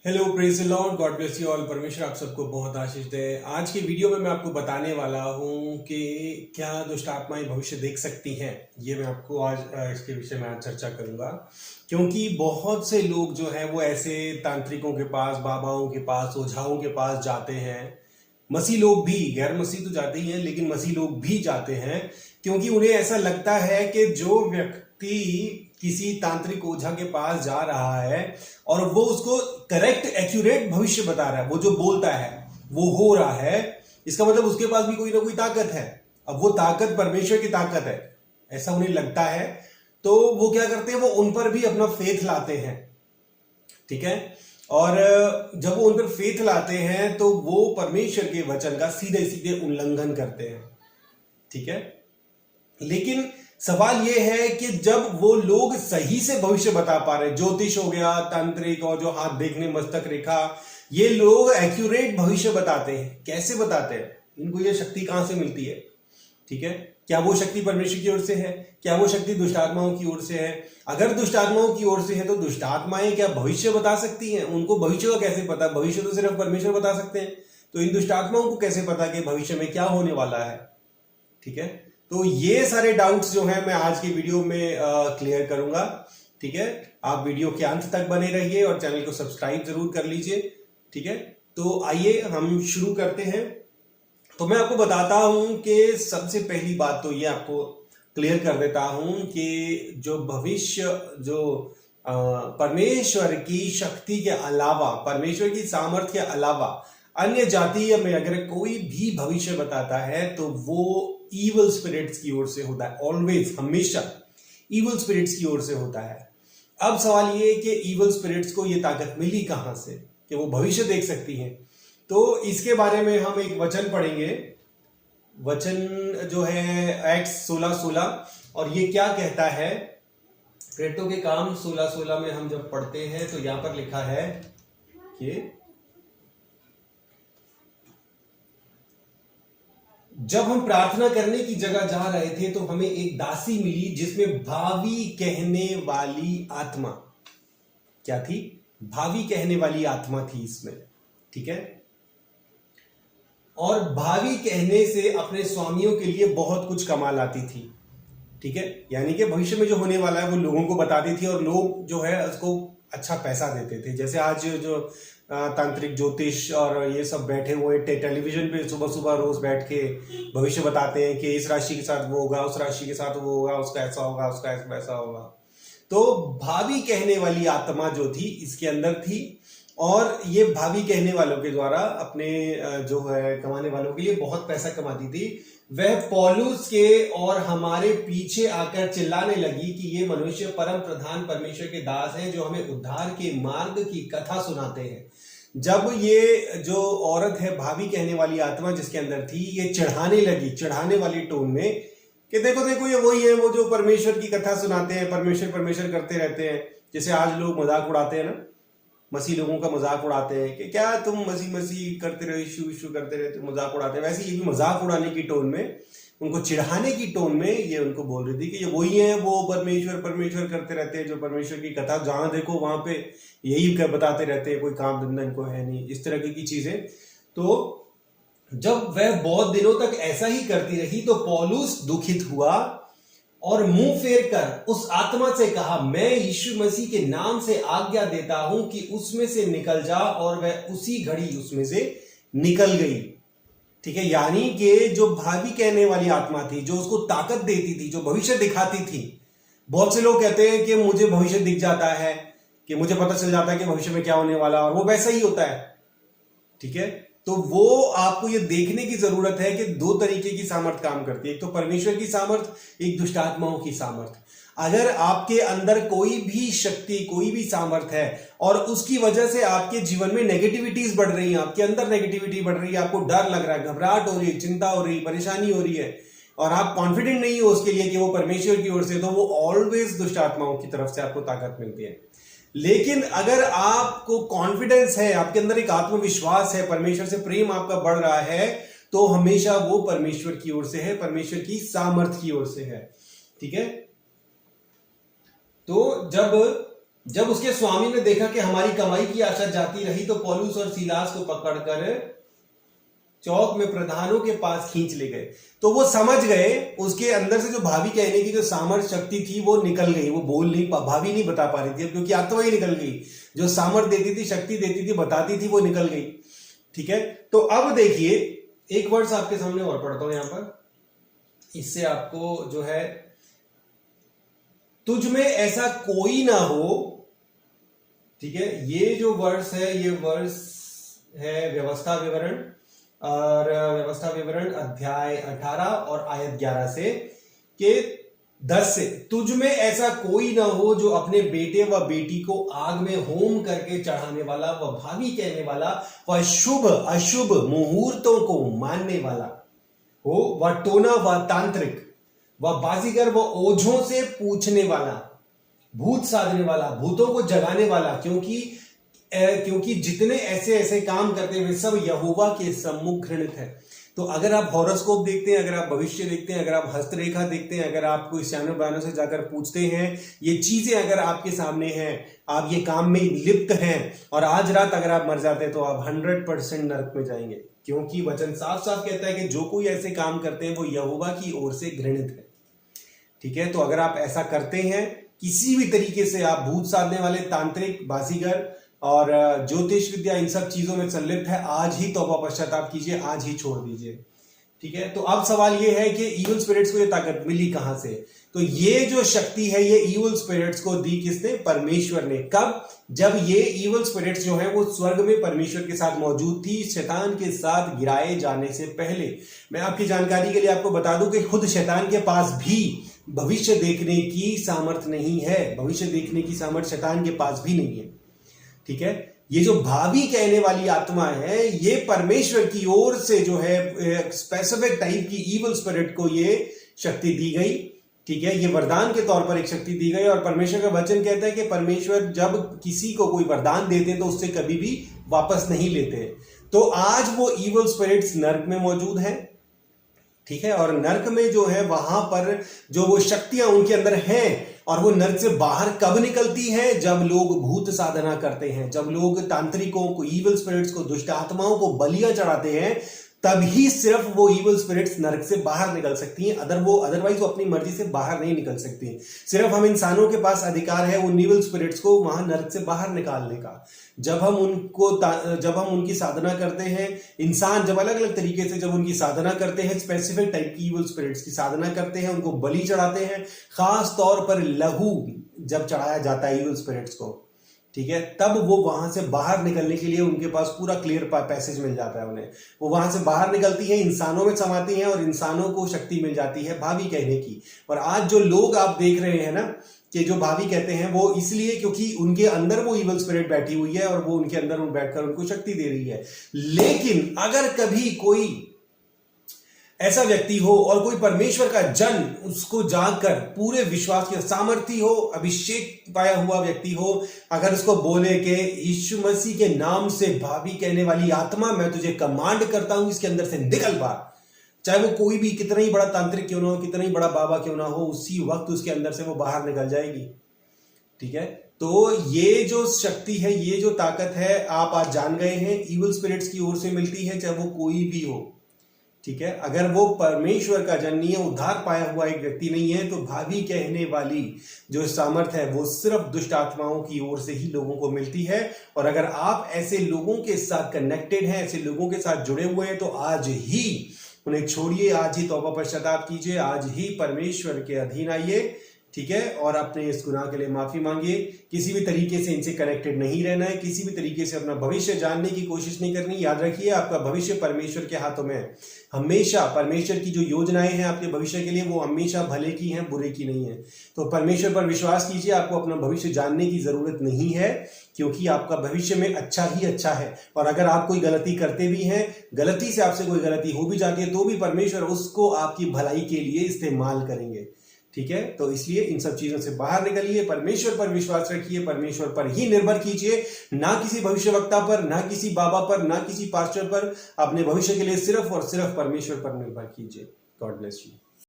Hello, praise the Lord, God bless you all. परमेश्वर आप सबको बहुत आशीष दे। आज की वीडियो में मैं आपको बताने वाला हूं कि क्या दुष्ट आत्माएं भविष्य देख सकती हैं। ये मैं आपको आज इसके विषय में आज चर्चा करूंगा, क्योंकि बहुत से लोग जो है वो ऐसे तांत्रिकों के पास, बाबाओं के पास, ओझाओं के पास जाते हैं। मसीह लोग भी, गैर मसीह तो जाते ही हैं, लेकिन मसीह लोग भी जाते हैं, क्योंकि उन्हें ऐसा लगता है कि जो व्यक्ति किसी तांत्रिक ओझा के पास जा रहा है और वो उसको करेक्ट एक्यूरेट भविष्य बता रहा है, वो जो बोलता है वो हो रहा है, इसका मतलब उसके पास भी कोई ना कोई ताकत है। अब वो ताकत परमेश्वर की ताकत है, ऐसा उन्हें लगता है। तो वो क्या करते हैं, वो उन पर भी अपना फेथ लाते हैं, ठीक है। और जब वो उन पर फेथ लाते हैं तो वो परमेश्वर के वचन का सीधे सीधे उल्लंघन करते हैं, ठीक है। लेकिन सवाल यह है कि जब वो लोग सही से भविष्य बता पा रहे, ज्योतिष हो गया, तांत्रिक और जो हाथ देखने, मस्तक रेखा, ये लोग एक्यूरेट भविष्य बताते हैं। कैसे बताते हैं, इनको ये शक्ति कहां से मिलती है, ठीक है। क्या वो शक्ति परमेश्वर की ओर से है? क्या वो शक्ति दुष्ट आत्माओं की ओर से है? अगर दुष्ट आत्माओं की ओर से है तो दुष्ट आत्माएं क्या भविष्य बता सकती हैं? उनको भविष्य का कैसे पता? भविष्य तो सिर्फ परमेश्वर बता सकते हैं। तो इन दुष्ट आत्माओं को कैसे पता कि भविष्य में क्या होने वाला है, ठीक है। तो ये सारे डाउट्स जो हैं मैं आज की वीडियो में क्लियर करूंगा, ठीक है। आप वीडियो के अंत तक बने रहिए और चैनल को सब्सक्राइब जरूर कर लीजिए, ठीक है। तो आइए हम शुरू करते हैं। तो मैं आपको बताता हूं कि सबसे पहली बात तो ये आपको क्लियर कर देता हूं कि जो भविष्य, जो परमेश्वर की शक्ति के अलावा, परमेश्वर की सामर्थ्य के अलावा अन्य जातीय में अगर कोई भी भविष्य बताता है तो वो ईवल स्पिरिट्स की ओर से होता है। ऑलवेज, हमेशा ईवल स्पिरिट्स की ओर से होता है। अब सवाल ये कि ईवल स्पिरिट्स को ये ताकत मिली कहां से कि वो भविष्य देख सकती हैं। तो इसके बारे में हम एक वचन पढ़ेंगे, वचन जो है एक्ट्स 16:16, और ये क्या कहता है। प्रेरितों के काम 16:16 में हम जब पढ़ते हैं तो यहां पर लिखा है कि जब हम प्रार्थना करने की जगह जा रहे थे तो हमें एक दासी मिली जिसमें भावी कहने वाली आत्मा, क्या थी? भावी कहने वाली आत्मा थी इसमें, ठीक है। और भावी कहने से अपने स्वामियों के लिए बहुत कुछ कमा लाती थी, ठीक है। यानी कि भविष्य में जो होने वाला है वो लोगों को बताती थी और लोग जो है उसको अच्छा पैसा देते थे। जैसे आज जो तांत्रिक ज्योतिष और ये सब बैठे हुए टेलीविजन पे सुबह सुबह रोज बैठ के भविष्य बताते हैं कि इस राशि के साथ वो होगा, उस राशि के साथ वो होगा, उसका ऐसा होगा, उसका वैसा होगा। तो भावी कहने वाली आत्मा जो थी इसके अंदर थी, और ये भावी कहने वालों के द्वारा अपने जो है कमाने वालों के लिए बहुत पैसा कमाती थी। वह पौलुस के और हमारे पीछे आकर चिल्लाने लगी कि ये मनुष्य परम प्रधान परमेश्वर के दास हैं जो हमें उद्धार के मार्ग की कथा सुनाते हैं। जब ये जो औरत है, भावी कहने वाली आत्मा जिसके अंदर थी, ये चढ़ाने लगी, चढ़ाने वाली टोन में कि देखो देखो ये वही है वो जो परमेश्वर की कथा सुनाते हैं, परमेश्वर परमेश्वर करते रहते हैं। जैसे आज लोग मजाक उड़ाते हैं ना, मसीह लोगों का मजाक उड़ाते हैं कि क्या तुम मसीह मसीह करते रहे, इशू इशू करते रहते, मजाक उड़ाते हैं। वैसे ये भी मजाक उड़ाने की टोन में, उनको चिढ़ाने की टोन में ये उनको बोल रही थी कि ये वही है वो परमेश्वर परमेश्वर करते रहते हैं, जो परमेश्वर की कथा जहां देखो वहां पे यही बताते रहते हैं, कोई काम धंधा इनको है नहीं, इस तरह की चीजें। तो जब वह बहुत दिनों तक ऐसा ही करती रही तो पौलुस दुखित हुआ और मुंह फेर कर उस आत्मा से कहा, मैं यीशु मसीह के नाम से आज्ञा देता हूं कि उसमें से निकल जा, और वह उसी घड़ी उसमें से निकल गई, ठीक है। यानी कि जो भावी कहने वाली आत्मा थी, जो उसको ताकत देती थी, जो भविष्य दिखाती थी। बहुत से लोग कहते हैं कि मुझे भविष्य दिख जाता है, कि मुझे पता चल जाता है कि भविष्य में क्या होने वाला, और वो वैसा ही होता है, ठीक है। तो वो आपको ये देखने की जरूरत है कि दो तरीके की सामर्थ काम करती है, एक तो परमेश्वर की सामर्थ, एक दुष्ट आत्माओं की सामर्थ। अगर आपके अंदर कोई भी शक्ति, कोई भी सामर्थ है और उसकी वजह से आपके जीवन में नेगेटिविटीज बढ़ रही हैं, आपके अंदर नेगेटिविटी बढ़ रही है, आपको डर लग रहा है, घबराहट हो रही है, चिंता हो रही है, परेशानी हो रही है, और आप कॉन्फिडेंट नहीं हो उसके लिए कि वो परमेश्वर की ओर से, तो वो ऑलवेज दुष्ट आत्माओं की तरफ से आपको ताकत मिलती है। लेकिन अगर आपको कॉन्फिडेंस है, आपके अंदर एक आत्मविश्वास है, परमेश्वर से प्रेम आपका बढ़ रहा है, तो हमेशा वो परमेश्वर की ओर से है, परमेश्वर की सामर्थ की ओर से है, ठीक है। तो जब जब उसके स्वामी ने देखा कि हमारी कमाई की आशा जाती रही तो पौलुस और सीलास को पकड़कर चौक में प्रधानों के पास खींच ले गए। तो वो समझ गए, उसके अंदर से जो भावी कहने की जो सामर्थ्य शक्ति थी वो निकल गई। वो बोल नहीं भावी नहीं बता पा रही थी क्योंकि आत्मा ही निकल गई। जो सामर्थ्य देती थी, शक्ति देती थी, बताती थी, वो निकल गई। ठीक है, तो अब देखिए एक वर्ड्स आपके सामने और पढ़ता हूं यहां पर, इससे आपको जो है, तुझ में ऐसा कोई ना हो। ठीक है, ये जो वर्ष है, ये वर्ष है व्यवस्था विवरण, और व्यवस्था विवरण अध्याय 18 और आयत 11 से के 10 से, तुझ में ऐसा कोई ना हो जो अपने बेटे व बेटी को आग में होम करके चढ़ाने वाला, व भावी कहने वाला, व शुभ अशुभ मुहूर्तों को मानने वाला हो, व टोना व तांत्रिक व बाजीगर व ओझों से पूछने वाला, भूत साधने वाला, भूतों को जगाने वाला, क्योंकि जितने ऐसे ऐसे काम करते हैं वे सब यहोवा के सम्मुख घृणित है। तो अगर आप हॉरोस्कोप देखते हैं, अगर आप भविष्य देखते हैं, अगर आप हस्तरेखा देखते हैं, अगर आप कोई सियानो बयानों से जाकर पूछते हैं, ये चीजें अगर आपके सामने हैं, आप ये काम में लिप्त हैं, और आज रात अगर आप मर जाते हैं तो आप 100% नरक में जाएंगे, क्योंकि वचन साफ साफ कहता है कि जो कोई ऐसे काम करते हैं वो यहोवा की ओर से घृणित है। ठीक है, तो अगर आप ऐसा करते हैं, किसी भी तरीके से आप भूत साधने वाले, तांत्रिक, बाजीगर और ज्योतिष विद्या, इन सब चीजों में संलिप्त है, आज ही तौबा पश्चाताप कीजिए, आज ही छोड़ दीजिए। ठीक है, तो अब सवाल ये है कि इविल स्पिरिट्स को ये ताकत मिली कहां से? तो ये जो शक्ति है ये इविल स्पिरिट्स को दी किसने? परमेश्वर ने। कब? जब ये इविल स्पिरिट्स जो है वो स्वर्ग में परमेश्वर के साथ मौजूद थी, शैतान के साथ गिराए जाने से पहले। मैं आपकी जानकारी के लिए आपको बता दूं कि खुद शैतान के पास भी भविष्य देखने की सामर्थ्य नहीं है। भविष्य देखने की सामर्थ्य शैतान के पास भी नहीं है। ठीक है, ये जो भावी कहने वाली आत्मा है, ये परमेश्वर की ओर से जो है स्पेसिफिक टाइप की इविल स्पिरिट को ये शक्ति दी गई। ठीक है, ये वरदान के तौर पर एक शक्ति दी गई, और परमेश्वर का वचन कहता है कि परमेश्वर जब किसी को कोई वरदान देते हैं तो उससे कभी भी वापस नहीं लेते। तो आज वो इविल स्पिरिट्स नर्क में मौजूद है। ठीक है, और नर्क में जो है वहां पर जो वो शक्तियां उनके अंदर हैं, और वो नर्क से बाहर कब निकलती है? जब लोग भूत साधना करते हैं, जब लोग तांत्रिकों को, इविल स्पिरिट्स को, दुष्ट आत्माओं को बलियां चढ़ाते हैं, तभी सिर्फ वो इविल स्पिरिट्स नरक से बाहर निकल सकती हैं। अदरवाइज वो अपनी मर्जी से बाहर नहीं निकल सकती। सिर्फ हम इंसानों के पास अधिकार है उन इविल स्पिरिट्स को वहां नरक से बाहर निकालने का। जब हम उनकी साधना करते हैं, इंसान जब अलग अलग तरीके से जब उनकी साधना करते हैं, स्पेसिफिक टाइप की इविल स्पिरिट्स की साधना करते हैं, उनको बलि चढ़ाते हैं, खास तौर पर लहू जब चढ़ाया जाता है इविल स्पिरिट्स को, ठीक है, तब वो वहां से बाहर निकलने के लिए उनके पास पूरा क्लियर पैसेज मिल जाता है उन्हें। वो वहां से बाहर निकलती है, इंसानों में समाती हैं, और इंसानों को शक्ति मिल जाती है भावी कहने की। और आज जो लोग आप देख रहे हैं ना कि जो भावी कहते हैं, वो इसलिए क्योंकि उनके अंदर वो इविल स्पिरिट बैठी हुई है और वो उनके अंदर बैठकर उनको शक्ति दे रही है। लेकिन अगर कभी कोई ऐसा व्यक्ति हो और कोई परमेश्वर का जन उसको जाकर पूरे विश्वास की सामर्थ्य हो, अभिषेक पाया हुआ व्यक्ति हो, अगर उसको बोले कि यीशु मसीह के नाम से भावी कहने वाली आत्मा, मैं तुझे कमांड करता हूं इसके अंदर से निकल बाहर, चाहे वो कोई भी कितना ही बड़ा तांत्रिक क्यों ना हो, कितना ही बड़ा बाबा क्यों ना हो, उसी वक्त उसके अंदर से वो बाहर निकल जाएगी। ठीक है, तो ये जो शक्ति है, ये जो ताकत है, आप आज जान गए हैं, इविल स्पिरिट्स की ओर से मिलती है, चाहे वो कोई भी हो। ठीक है, अगर वो परमेश्वर का जन नहीं है, उद्धार पाया हुआ एक व्यक्ति नहीं है, तो भावी कहने वाली जो सामर्थ्य है वो सिर्फ दुष्ट आत्माओं की ओर से ही लोगों को मिलती है। और अगर आप ऐसे लोगों के साथ कनेक्टेड हैं, ऐसे लोगों के साथ जुड़े हुए हैं, तो आज ही उन्हें छोड़िए, आज ही तौबा पश्चाताप कीजिए, आज ही परमेश्वर के अधीन आइए। ठीक है, और अपने इस गुनाह के लिए माफी मांगिए। किसी भी तरीके से इनसे कनेक्टेड नहीं रहना है, किसी भी तरीके से अपना भविष्य जानने की कोशिश नहीं करनी। याद रखिए, आपका भविष्य परमेश्वर के हाथों में है। हमेशा परमेश्वर की जो योजनाएं हैं आपके भविष्य के लिए, वो हमेशा भले की हैं, बुरे की नहीं है। तो परमेश्वर पर विश्वास कीजिए, आपको अपना भविष्य जानने की जरूरत नहीं है, क्योंकि आपका भविष्य में अच्छा ही अच्छा है। और अगर आप कोई गलती करते भी हैं, गलती से आपसे कोई गलती हो भी जाती है, तो भी परमेश्वर उसको आपकी भलाई के लिए इस्तेमाल करेंगे। ठीक है, तो इसलिए इन सब चीजों से बाहर निकलिए, परमेश्वर पर विश्वास रखिए, परमेश्वर पर ही निर्भर कीजिए, ना किसी भविष्यवक्ता पर, ना किसी बाबा पर, ना किसी पास्टर पर। अपने भविष्य के लिए सिर्फ और सिर्फ परमेश्वर पर निर्भर कीजिए। God bless you.